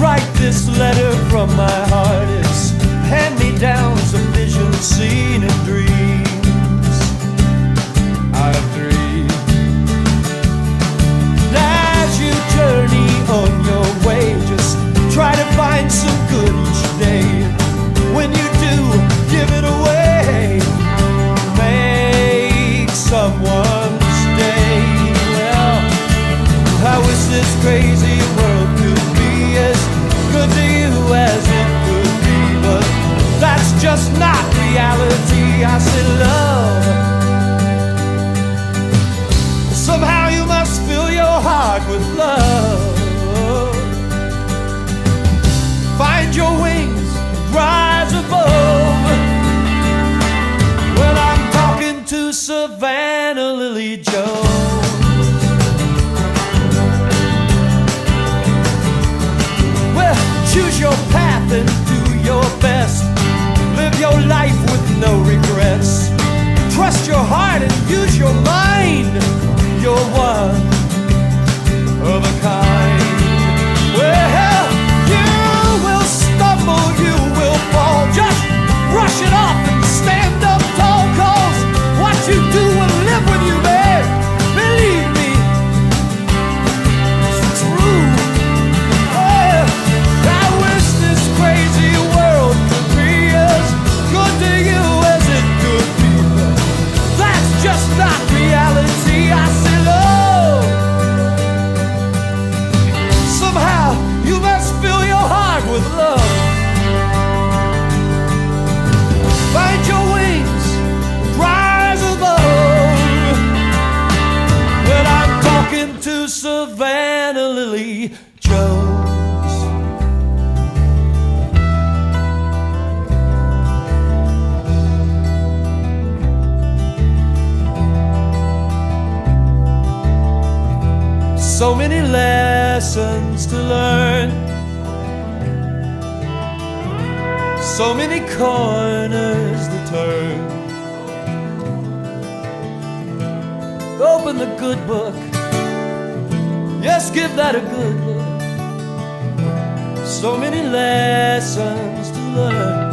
write this letter from my heart. It's hand-me-downs of visions seen in dreams I've dreamed. As you journey on your way, just try to find some good each day. When you do, give it away. Make someone's day. Well, I wish this crazy world could be as good to you as it could be, but that's just not reality. I said, love, somehow you must fill your heart with love. Find your wings, rise above. Well, I'm talking to Savannah Lily Jones. Well, choose your path and do your best. Live your life with no regrets. Trust your heart and use your mind. You're one of a kind. Well, you will stumble, you will fall. Just brush it off and stand up tall, 'cause what you do will live with you, babe. Believe me, it's true. Well, I wish this crazy world could be as good to you as it could be, but that's just not reality. I say, love, somehow you must fill your heart with love. Find your wings, rise above. Well, I'm talking to Savannah Lily Jones. So many lessons to learn, so many corners to turn. Open the good book, yes, give that a good look. So many lessons to learn.